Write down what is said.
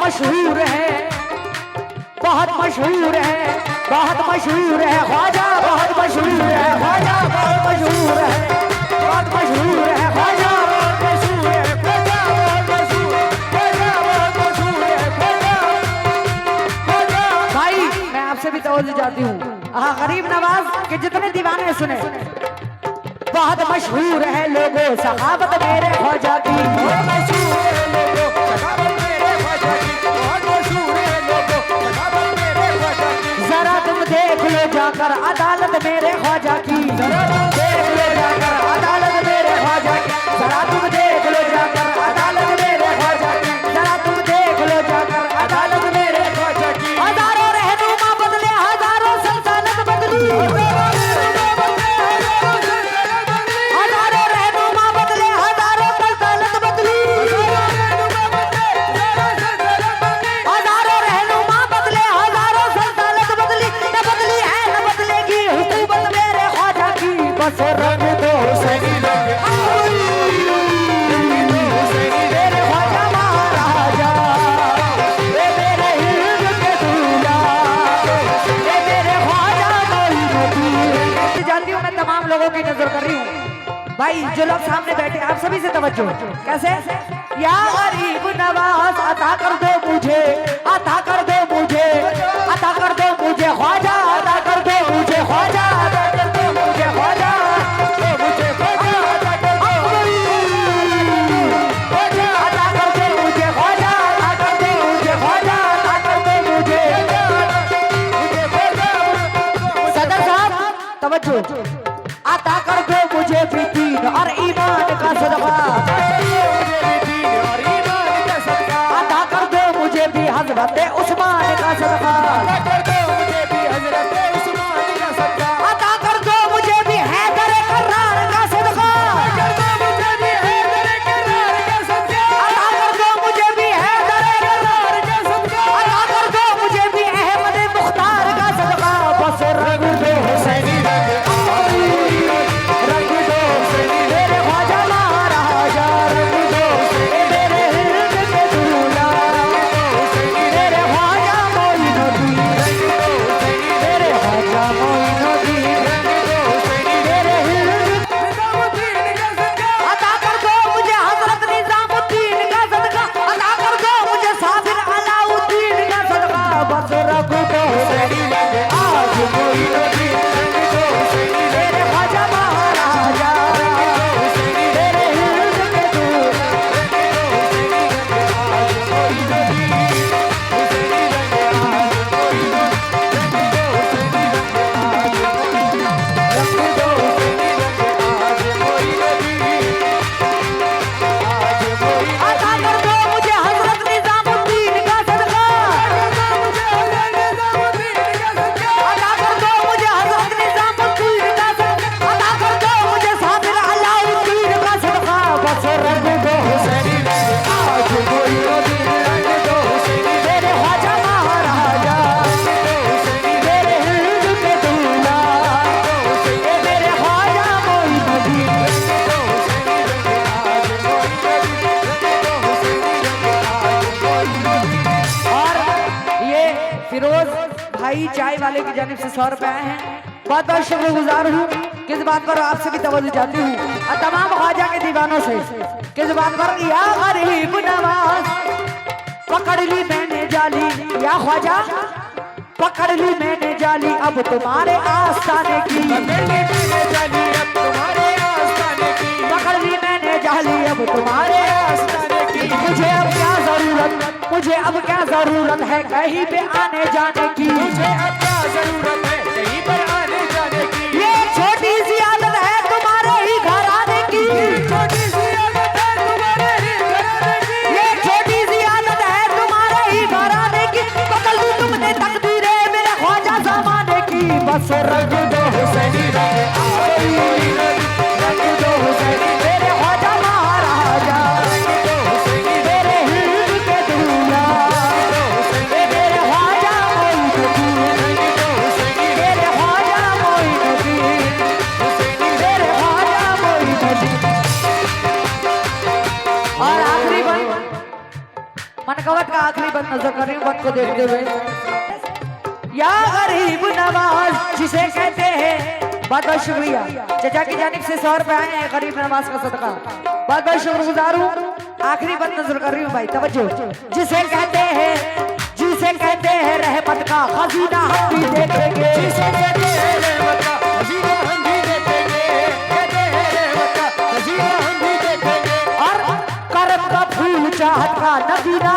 मशहूर है, बहुत मशहूर है, बहुत मशहूर है ख्वाजा, बहुत मशहूर है ख्वाजा, बहुत मशहूर है, बहुत मशहूर है ख्वाजा, बहुत मशहूर है ख्वाजा, बहुत मशहूर है ख्वाजा, बहुत मशहूर है ख्वाजा, ख्वाजा। भाई मैं आपसे भी तवज्जो चाहती हूँ, हाँ गरीब नवाज के जितने दीवाने सुने, बहुत मशहूर है लोगों सहाबत मेरे ख्वाजा की, बहुत मशहूर है लोगों सहाबत मेरे ख्वाजा की, बहुत मशहूर है लोगों सहाबत मेरे ख्वाजा की। जरा तुम देख लो जाकर अदालत मेरे ख्वाजा की, जरा तुम देख लो जाकर अदालत मेरे ख्वाजा की, जरा तुम देख लो जाकर अदालत मेरे ख्वाजा की, जरा तुम देख लो जाकर अदालत मेरे ख्वाजा की। हजारों रहनुमा बदले, हजारों सल्तनत बदली, हजारों रहनुमा बदले, हजारों सल्तनत बदली, हजारों रहनुमा बदले, हजारों सल्तनत बदली, न बदली है न बदलेगी हुकूमत मेरे ख्वाजा की। बस रंग दो सही रंग मेरे ख्वाजा महाराजा, ये मेरे हिंद के दूल्हा, ये मेरे ख्वाजा मोइनुद्दीन। जानती हूँ मैं तमाम लोगों की नजर कर रही हूँ भाई, जो लोग सामने बैठे आप सभी से तवज्जो। कैसे? या गरीब नवाज अता कर दो मुझे, अता कर दो मुझे, अता कर दो मुझे ख्वाजा, अता कर दो मुझे ख्वाजा, अता कर दो मुझे ख्वाजा, मुझे ख्वाजा, अता कर दो ख्वाजा, अता कर दो मुझे ख्वाजा, अता कर दो मुझे ख्वाजा, अता कर दो मुझे ख्वाजा। सदर साहब तवज्जो, अता कर दो मुझे भी दीन और ईमान का सदका, अता कर दो मुझे भी हजरत उस्मान का सदका, अता कर दो मुझे भी हैदर कर्रार का सदका, अता कर दो मुझे भी हैदर कर्रार का सदका, अता कर दो मुझे भी हैदर कर्रार का सदका, अता कर दो मुझे भी अहमद मुख्तार का सदका। बस रंग दो हुसैनी रंग दो मेरे ख्वाजा महाराजा, रंग दो मेरे हिंद के दूल्हा, मेरे ख्वाजा मोइनुद्दीन, मेरे ख्वाजा मोइनुद्दीन, मेरे हिंद अता कर दो मुझे हजरत निजामुद्दीन का सदका, अता कर दो मुझे साबिर अलाउद्दीन का सदका। बस रंग दो हुसैनी रंग आज मोइनुद्दीन, मेरे ख्वाजा महाराजा, मेरे हिंद के दूल्हा, अता कर दो मुझे हजरत निजामुद्दीन का सदका, अता कर दो मुझे हजरत निजामुद्दीन का सदका, अता कर दो मुझे साबिर अलाउद्दीन का सदका। बस रंग दो हुसैनी रंग आज मोइनुद्दीन, रंग दो मेरे ख्वाजा महाराजा, मेरे हिंद के दूल्हा, ये मेरे ख्वाजा मोइनुद्दीन। और ये फिरोज भाई चाय वाले की जानिब से 100 रुपए आए हैं, बहुत बहुत शुक्रगुजार हूँ। किस बात पर आपसे भी तवज्जो चाहती हूँ और तमाम ख्वाजा के दीवानों से, किस बात पर? या गरीब नवाज पकड़ ली मैंने जाली, या ख्वाजा पकड़ ली मैंने जाली, अब तुम्हारे आस्ताने की, पकड़ ली मैंने जाली, अब तुम्हारे आस्ताने की, पकड़ ली मैंने जाली, अब तुम्हारे आस्ताने की। मुझे अब क्या जरूरत, मुझे अब क्या जरूरत है कहीं पे आने जाने की, मुझे अब क्या जरूरत है कहीं पर आने जाने की। ये छोटी सी आदत है तुम्हारे ही घर आने की, छोटी सी आदत है तुम्हारे ही घर आने की, ये छोटी सी आदत है तुम्हारे ही घर आने की। बदल दी तुमने तकदीरें मेरे ख्वाजा ज़माने की। बस रंग दो हुसैनी रंग रंग दो हुसैनी मेरे ख्वाजा महाराजा, मेरे हिंद के दूल्हा, मेरे ख्वाजा मोइनुद्दीन, का आखिरी बंद नजर कर रही हूँ बंद को देखते हुए। या गरीब नवाज जिसे कहते हैं, बहुत बहुत शुक्रिया चाचा की जानिब से 100 रुपए आए हैं गरीब नवाज का सदका, बहुत बहुत शुक्रगुजार हूँ। आखिरी बंद नजर कर रही हूँ भाई, तवज्जो। जिसे कहते हैं रहमत का खजीना हम भी देखेंगे, जिसे कहते हैं रहमत का खजीना हम भी देखेंगे, कहते हैं रहमत का खजीना हम भी देखेंगे, और करम का फूल चाहत का नगीना